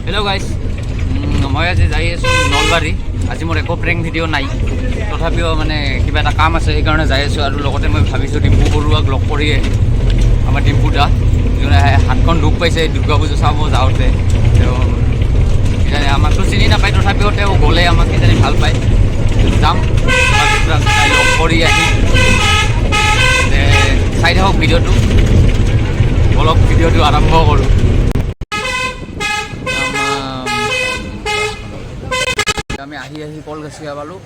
Hello' guys, মই আজি যাই আছোঁ নলবাৰী। আজি মোৰ একো প্ৰেংক ভিডিঅ' নাই, তথাপিও মানে কিবা এটা কাম আছে, সেইকাৰণে যাই আছোঁ। আৰু লগতে মই ভাবিছোঁ ডিম্পু বৰুৱাক লগ কৰিয়ে আমাৰ ডিম্পু দা যোনে হাতখন দুখ পাইছে দুৰ্গা পূজা চাব যাওঁতে। তেওঁ কিজানি আমাকতো চিনি নাপায়, তথাপিও তেওঁ গ'লে আমাক কিজানি ভাল পায়। যাম লগ কৰি আহি চাই থাকক ভিডিঅ'টো। অলপ ভিডিঅ'টো আৰম্ভ কৰোঁ। আমি আহি কলগাছিয়া পালোঁ।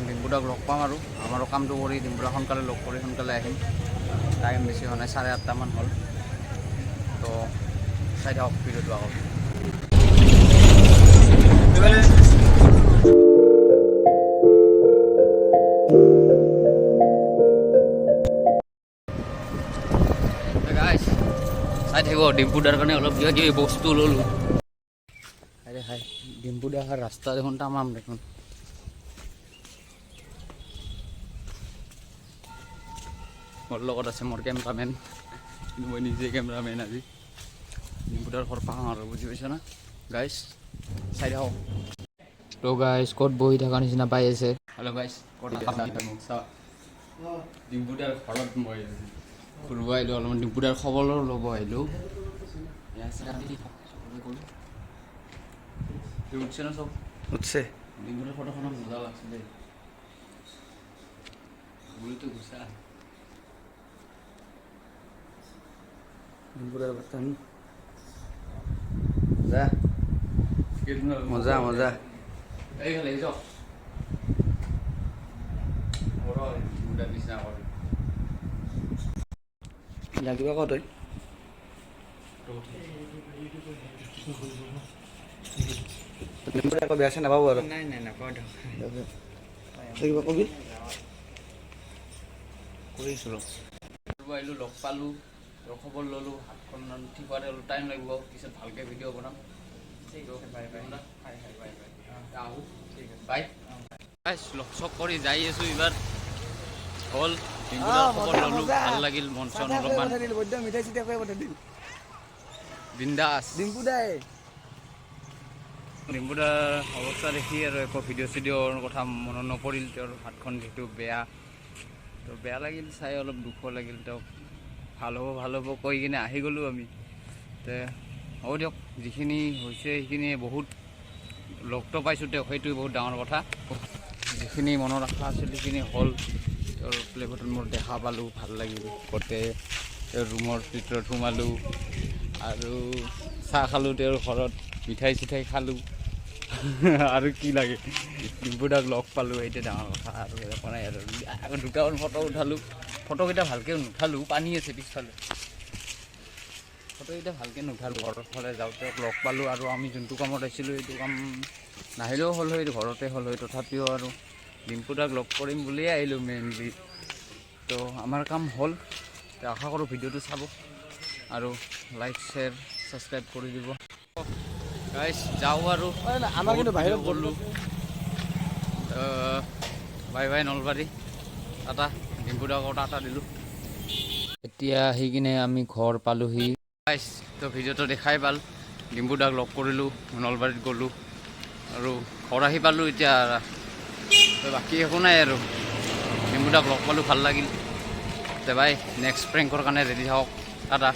ডিম্পুদাক লগ পাম আৰু আমাৰো কামটো কৰি ডিম্পুদাক সোনকালে লগ কৰি সোনকালে আহিম। টাইম বেছি হোৱা নাই, 8:30মান হ'ল। তো চাই থাকক ভিডিঅ'টো আকৌ। চাই থাকিব, ডিম্পুদাৰ কাৰণে অলপ কিবা কিবি বস্তু ল'লোঁ। হাই ডিম্পুদা অহাৰ ৰাস্তা দেখোন তামাম দেখোন। মোৰ লগত আছে মোৰ কেমেৰামেন, কিন্তু মই নিজে কেমেৰামেন আজি। ডিম্পুদাৰ ঘৰ পাওঁ আৰু বুজি পাইছ না গাইজ, চাই থাকক। তো গাইজ ক'ত বহি থকা নিচিনা পাই আছে। হেল্ল' গাইজ, ক'ত ডিম্পুদাৰ ঘৰত মই ঘূৰিব আহিলোঁ। অলপমান ডিম্পুদাৰ খবৰ ল'ব আহিলোঁ। উঠছে না চব উঠছে। ডিম্পুদাৰ ফটোখনত মজা লাগছে দেই। বুলিতো গুছা ডিম্পুদাৰ বাটান যা মজা মজা। এইফালে যাওক ডিম্পুদাৰ নিচিনা কৰে। কিবা কওঁ তই আকৌ বেয়া চেয়া নাপাব আৰু। নাই নাই নাপাওঁ দিয়ক। কিবা কবি কৰিছোঁ আহিলোঁ, লগ পালোঁ, খবৰ ল'লোঁ। হাতখন ঠিক হোৱাতে অলপ টাইম লাগিব, পিছত ভালকৈ ভিডিঅ' বনাম। আহোঁ, বাই। লগ চগ কৰি যাই আছোঁ এইবাৰ। হ'ল ডিম্পুদাৰ খবৰ ল'লোঁ, ভাল লাগিল, মন চন অলপমান বিন্দাছ। ডিম্পুদাৰ অৱস্থা দেখি আৰু একো ভিডিঅ' চিডিঅ'ৰ কথা মনত নপৰিল। তেওঁৰ হাতখন যিহেতু বেয়া, তো বেয়া লাগিল চাই, অলপ দুখো লাগিল। তেওঁক ভাল হ'ব কৈ কিনে আহি গ'লোঁ আমি। তে হ'ব দিয়ক, যিখিনি হৈছে সেইখিনিয়ে বহুত। লগটো পাইছোঁ তেওঁক, সেইটোৱে বহুত ডাঙৰ কথা। যিখিনি মনত আশা আছিল সেইখিনি হ'ল। তেওঁৰ প্লে বটন মোৰ দেখা পালোঁ, ভাল লাগিল। গোটেই তেওঁৰ ৰুমৰ ভিতৰত সোমালোঁ আৰু চাহ খালোঁ তেওঁৰ ঘৰত, মিঠাই চিঠাই খালোঁ। আৰু কি লাগে, ডিম্পুদাক লগ পালোঁ, সেইটোৱে ডাঙৰ কথা। আৰু একো নাই আৰু দুটামান ফটো উঠালোঁ। ফটোকেইটা ভালকৈ নুঠালোঁ, পানী আছে পিছফালে। ফটোকেইটা ভালকৈ নুঠালোঁ। ঘৰৰ ফালে যাওঁতে লগ পালোঁ আৰু আমি যোনটো কামত আহিছিলোঁ সেইটো কাম নাহিলেও হ'ল হয়, ঘৰতে হ'ল হয়। তথাপিও আৰু ডিম্পুদাক লগ কৰিম বুলিয়ে আহিলোঁ মেইনলি। তো আমাৰ কাম হ'ল। আশা কৰোঁ ভিডিঅ'টো চাব আৰু লাইক শ্বেয়াৰ ছাবস্ক্ৰাইব কৰি দিব। গাইজ যাওঁ আৰু আমাৰ কিন্তু বাহিৰত গ'লোঁ। Bye bye Nalbari, Tata. ডিম্পুদাকো টাটা দিলোঁ। এতিয়া আহি কিনে আমি ঘৰ পালোঁহি। গাইজ তো ভিডিঅ'টো দেখাই পাল, ডিম্পুদাক লগ কৰিলোঁ, নলবাৰীত গ'লোঁ আৰু ঘৰ আহি পালোঁ এতিয়া। বাকী একো নাই আৰু, ডিম্পুদাক লগ পালোঁ, ভাল লাগিল। বাই, নেক্সট প্ৰেংকৰ কাৰণে ৰেডি থাকক, টাটা।